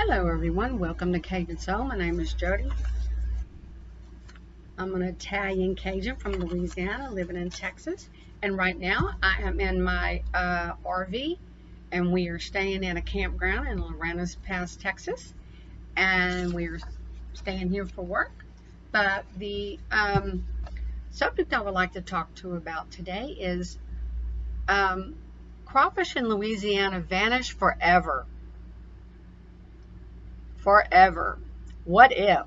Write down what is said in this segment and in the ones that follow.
Hello everyone, welcome to Cajun Soul. My name is Jody. I'm an Italian Cajun from Louisiana, living in Texas. And right now I am in my RV and we are staying in a campground in Loranas Pass, Texas. And we are staying here for work. But the subject I would like to talk to about today is crawfish in Louisiana vanish forever. Forever. What if?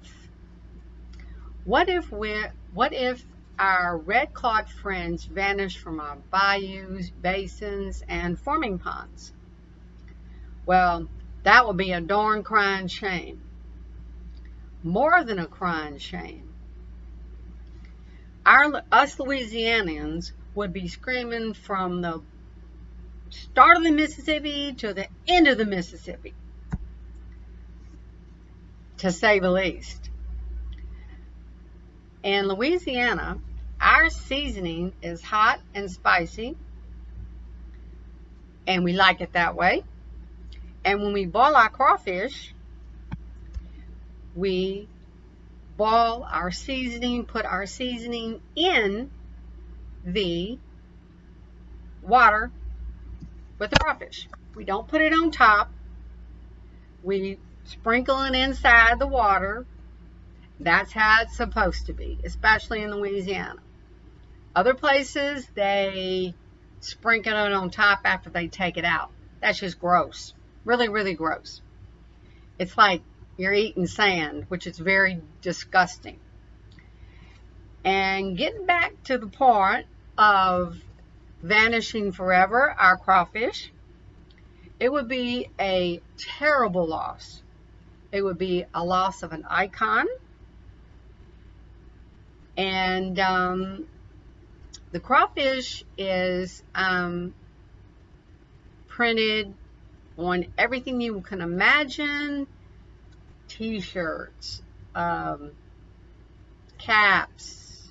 What if our red-clawed friends vanish from our bayous, basins, and forming ponds? Well, that would be a darn crying shame. More than a crying shame. Us Louisianians would be screaming from the start of the Mississippi to the end of the Mississippi, to say the least. In Louisiana, our seasoning is hot and spicy, and we like it that way. And when we boil our crawfish, we boil our seasoning, put our seasoning in the water with the crawfish. We don't put it on top. We sprinkle it inside the water. That's how it's supposed to be, especially in Louisiana. Other places, they sprinkle it on top after they take it out. That's just gross. Really, really gross. It's like you're eating sand, which is very disgusting. And getting back to the part of vanishing forever, our crawfish, it would be a terrible loss. It would be a loss of an icon. And the crawfish is printed on everything you can imagine. T-shirts, caps,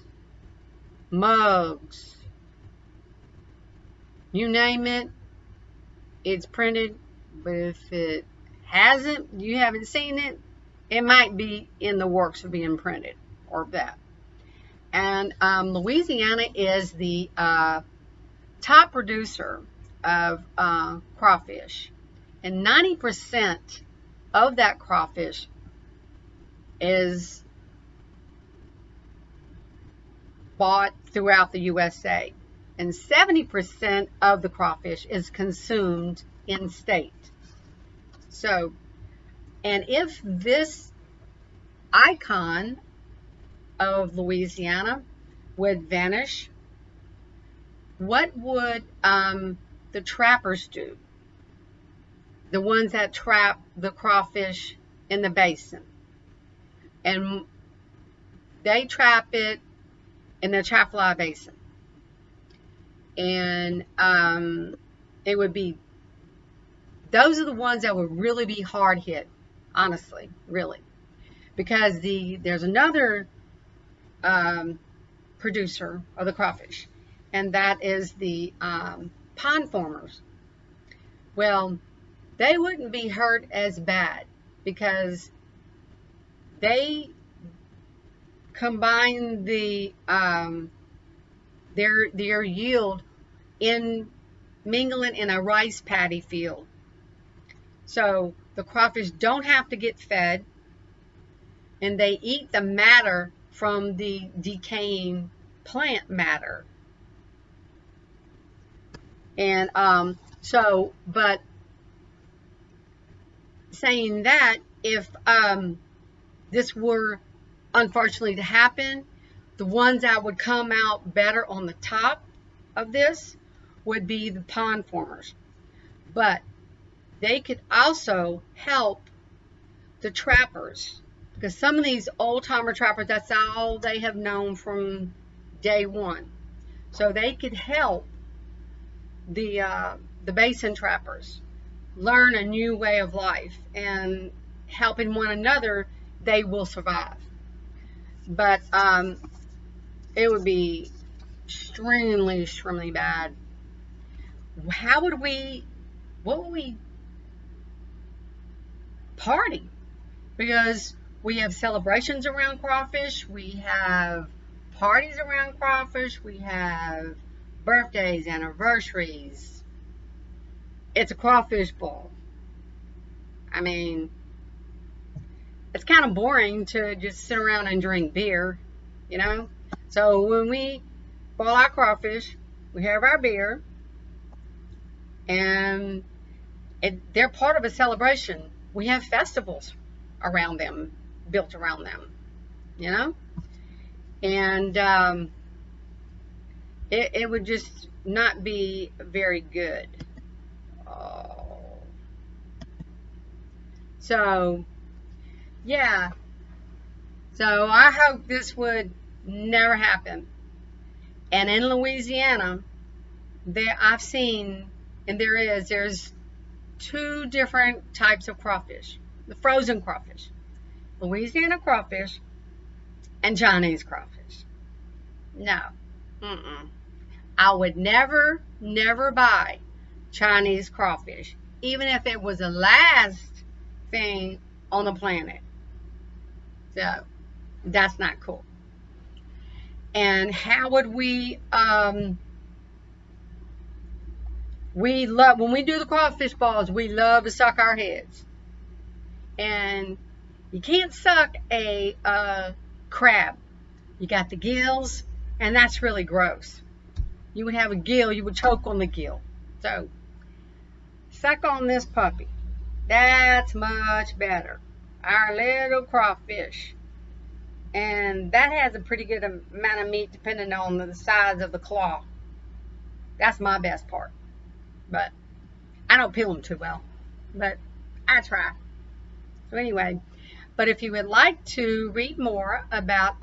mugs, you name it, it's printed. But if it hasn't, you haven't seen it, it might be in the works of being printed or that. And Louisiana is the top producer of crawfish. And 90% of that crawfish is bought throughout the USA. And 70% of the crawfish is consumed in state. So, and if this icon of Louisiana would vanish, what would the trappers do? The ones that trap the crawfish in the basin. And they trap it in the Chafalaya Basin. And it would be, those are the ones that would really be hard hit, honestly, really. Because there's another producer of the crawfish, and that is the pond formers. Well, they wouldn't be hurt as bad because they combine their yield in mingling in a rice paddy field. So the crawfish don't have to get fed, and they eat the matter from the decaying plant matter. And but saying that, if this were unfortunately to happen, the ones that would come out better on the top of this would be the pond formers. But they could also help the trappers, because some of these old-timer trappers, that's all they have known from day one. So they could help the basin trappers learn a new way of life, and helping one another, they will survive. But it would be extremely, extremely bad. What would we party, because we have celebrations around crawfish, we have parties around crawfish, we have birthdays, anniversaries. It's a crawfish ball. I mean, it's kind of boring to just sit around and drink beer, you know? So when we boil our crawfish, we have our beer, and they're part of a celebration. We have festivals around them, built around them, you know? And it would just not be very good. Oh. So, yeah. So I hope this would never happen. And in Louisiana, I've seen, and there's two different types of crawfish. The frozen crawfish, Louisiana crawfish, and Chinese crawfish. No. I would never buy Chinese crawfish, even if it was the last thing on the planet. So that's not cool. And how would we love, when we do the crawfish balls, we love to suck our heads. And you can't suck a crab. You got the gills, and that's really gross. You would have a gill, you would choke on the gill. So suck on this puppy. That's much better. Our little crawfish. And that has a pretty good amount of meat depending on the size of the claw. That's my best part. But I don't peel them too well. But I try. So anyway, but if you would like to read more about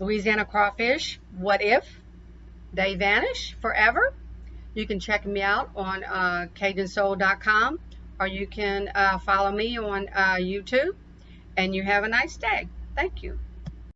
Louisiana crawfish, what if they vanish forever, you can check me out on CajunSoul.com, or you can follow me on YouTube. And you have a nice day. Thank you.